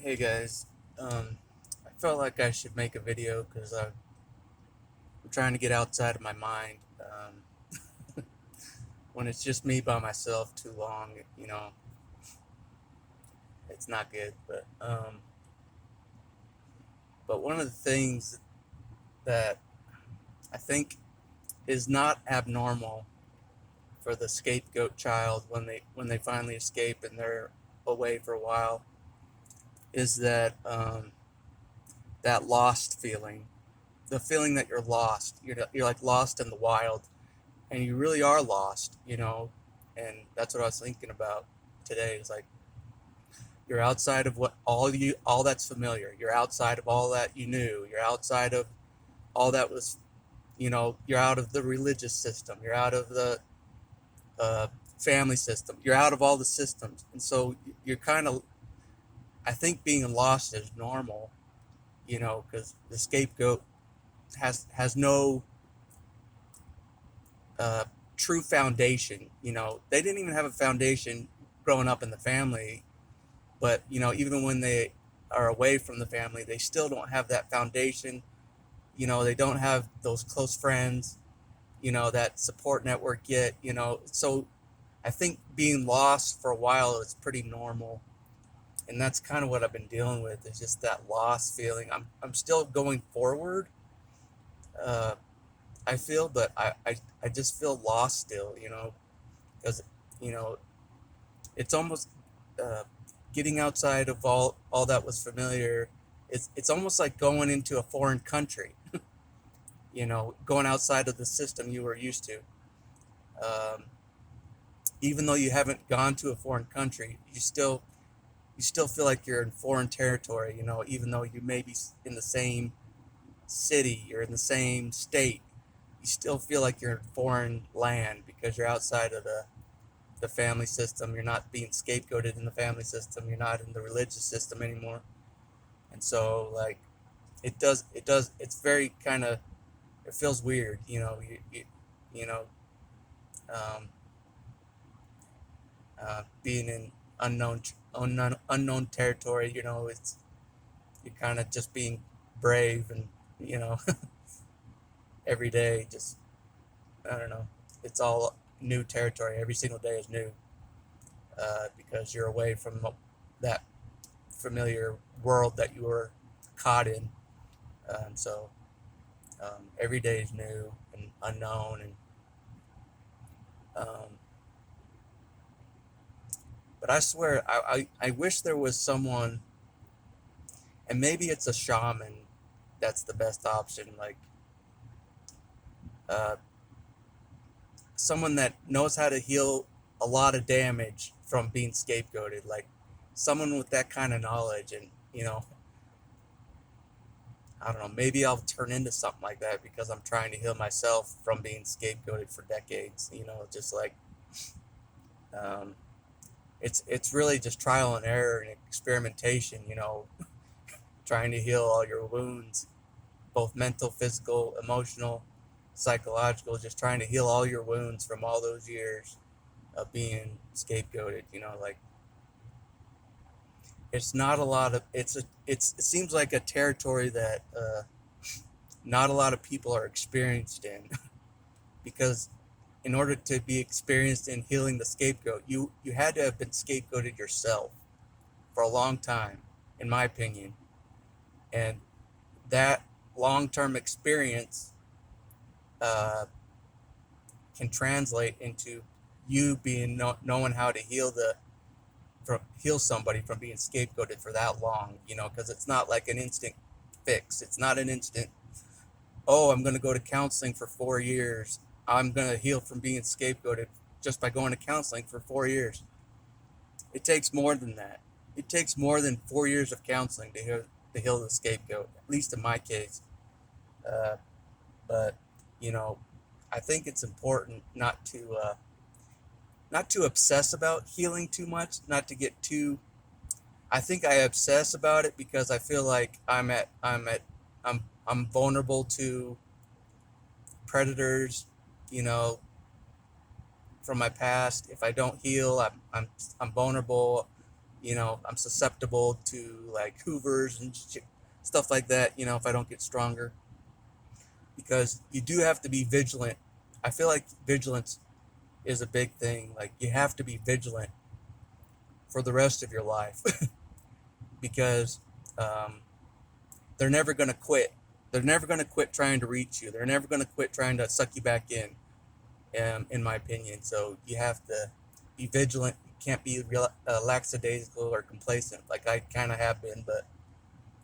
Hey guys, I felt like I should make a video because I'm trying to get outside of my mind. When it's just me by myself too long, it's not good. But one of the things that I think is not abnormal for the scapegoat child when they finally escape and they're away for a while is that lost feeling, the feeling that you're lost. You're like lost in the wild and you really are lost. And that's what I was thinking about today. Is like you're outside of all that's familiar. You're outside of all that you knew. You're outside of all that was, you're out of the religious system. You're out of the uh, family system. You're out of all the systems. And so you're kind of, I think being lost is normal, because the scapegoat has no uh, true foundation. They didn't even have a foundation growing up in the family, but even when they are away from the family, they still don't have that foundation. They don't have those close friends, that support network yet. So I think being lost for a while is pretty normal, and that's kind of what I've been dealing with. Is just that lost feeling. I'm still going forward. Uh, I feel, but I just feel lost still. Because you know it's almost uh, getting outside of all that was familiar. It's almost like going into a foreign country. Going outside of the system you were used to. Um, Even though you haven't gone to a foreign country, you still feel like you're in foreign territory. Even though you may be in the same city, you're in the same state, you still feel like you're in foreign land because you're outside of the family system. You're not being scapegoated in the family system. You're not in the religious system anymore. And so, like, it's very kind of, it feels weird, you know, um, being in unknown territory. It's you're kind of just being brave and, you know, every day, just, I don't know, it's all new territory. Every single day is new, because you're away from that familiar world that you were caught in. And so every day is new and unknown. And um, but I swear, I wish there was someone, and maybe it's a shaman that's the best option. Like uh, someone that knows how to heal a lot of damage from being scapegoated. Like someone with that kind of knowledge. And I don't know, maybe I'll turn into something like that because I'm trying to heal myself from being scapegoated for decades. Just like um, it's really just trial and error and experimentation. Trying to heal all your wounds, both mental, physical, emotional, psychological. Just trying to heal all your wounds from all those years of being scapegoated. Like it's not a lot of it seems like a territory that not a lot of people are experienced in. Because in order to be experienced in healing the scapegoat, you had to have been scapegoated yourself for a long time, in my opinion. And that long-term experience uh, can translate into you being knowing how to heal somebody from being scapegoated for that long. Because it's not like an instant fix. It's not an instant, oh, I'm going to go to counseling for 4 years. I'm going to heal from being scapegoated just by going to counseling for 4 years. It takes more than that. It takes more than 4 years of counseling to heal the scapegoat, at least in my case. Uh, but, you know, I think it's important not to obsess about healing too much, not to get too. I think I obsess about it because I feel like I'm vulnerable to predators, you know, from my past. If I don't heal, I'm vulnerable. I'm susceptible to like hoovers and stuff like that, if I don't get stronger, because you do have to be vigilant. I feel like vigilance is a big thing. Like, you have to be vigilant for the rest of your life because um, they're never going to quit. They're never going to quit trying to reach you. They're never going to quit trying to suck you back in my opinion. So you have to be vigilant. You can't be lackadaisical or complacent like I kind of have been, but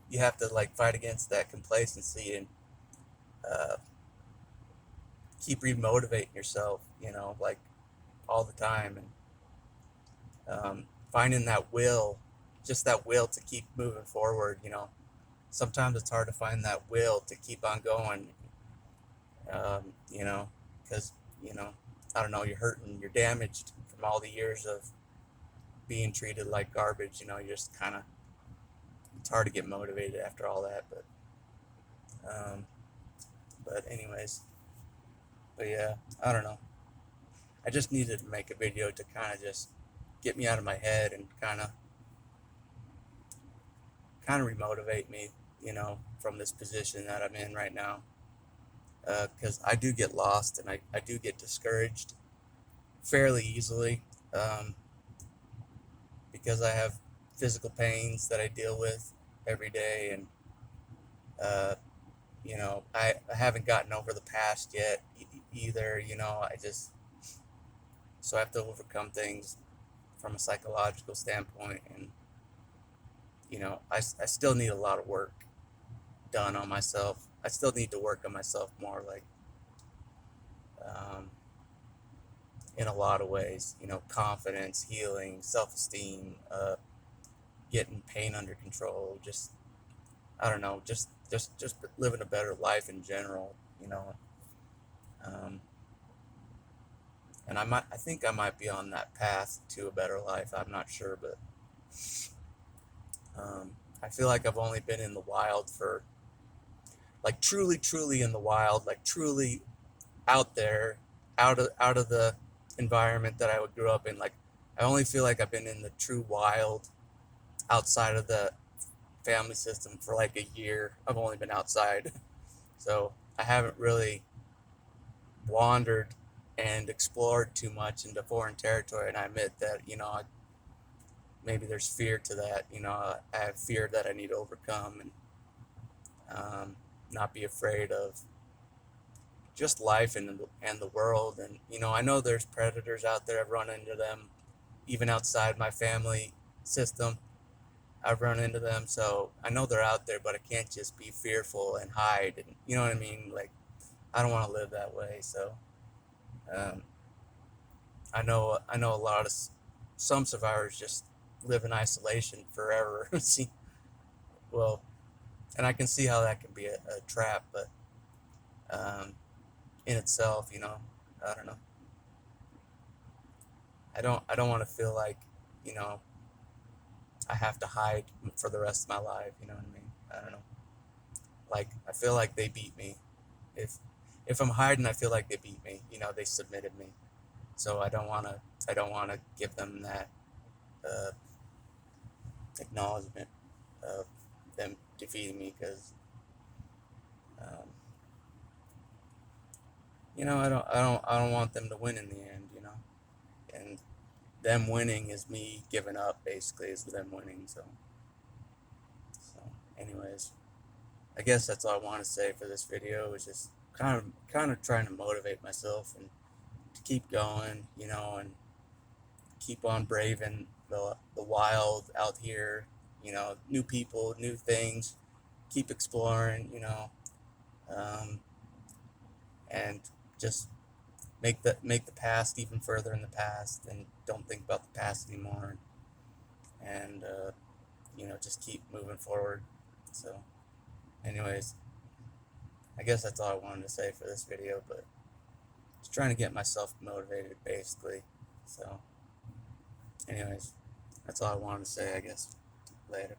you have to like fight against that complacency and uh, keep remotivating yourself, like all the time, and finding that will, just that will to keep moving forward. Sometimes it's hard to find that will to keep on going, because, I don't know, you're hurting, you're damaged from all the years of being treated like garbage. You're just kind of, it's hard to get motivated after all that, um, but anyways, but yeah, I don't know. I just needed to make a video to kind of just get me out of my head and kind of remotivate me, from this position that I'm in right now. Because I do get lost and I do get discouraged fairly easily, um, because I have physical pains that I deal with every day, and I haven't gotten over the past yet either. I just, so I have to overcome things from a psychological standpoint, and I still need a lot of work done on myself. I still need to work on myself more, like, um, in a lot of ways, confidence, healing, self-esteem, getting pain under control, just, I don't know, just living a better life in general, um, and I think I might be on that path to a better life. I'm not sure, but I feel like I've only been in the wild for, like, truly in the wild, like truly out there, out of the environment that I would grow up in. Like, I only feel like I've been in the true wild outside of the family system for like a year. I've only been outside, so I haven't really wandered and explored too much into foreign territory. And I admit that, maybe there's fear to that. I have fear that I need to overcome, and not be afraid of just life and the world. And I know there's predators out there. I've run into them even outside my family system. I've run into them, so I know they're out there, but I can't just be fearful and hide, and you know what I mean. Like, I don't want to live that way. So um, I know a lot of some survivors just live in isolation forever. See, well, and I can see how that can be a trap, but um, in itself, I don't know. I don't want to feel like, you know, I have to hide for the rest of my life. You know what I mean? I don't know. Like, I feel like they beat me. If if I'm hiding, I feel like they beat me. They submitted me. So I don't wanna give them that uh, acknowledgement of them defeating me, because um, I don't want them to win in the end. And them winning is me giving up. Basically, is them winning. So anyways, I guess that's all I want to say for this video. Is just kind of trying to motivate myself and to keep going, and keep on braving the wild out here. New people, new things. Keep exploring, um, and just make the past even further in the past, and don't think about the past anymore. And just keep moving forward. So, anyways, I guess that's all I wanted to say for this video, but just trying to get myself motivated, basically. So, anyways, that's all I wanted to say, I guess. Later.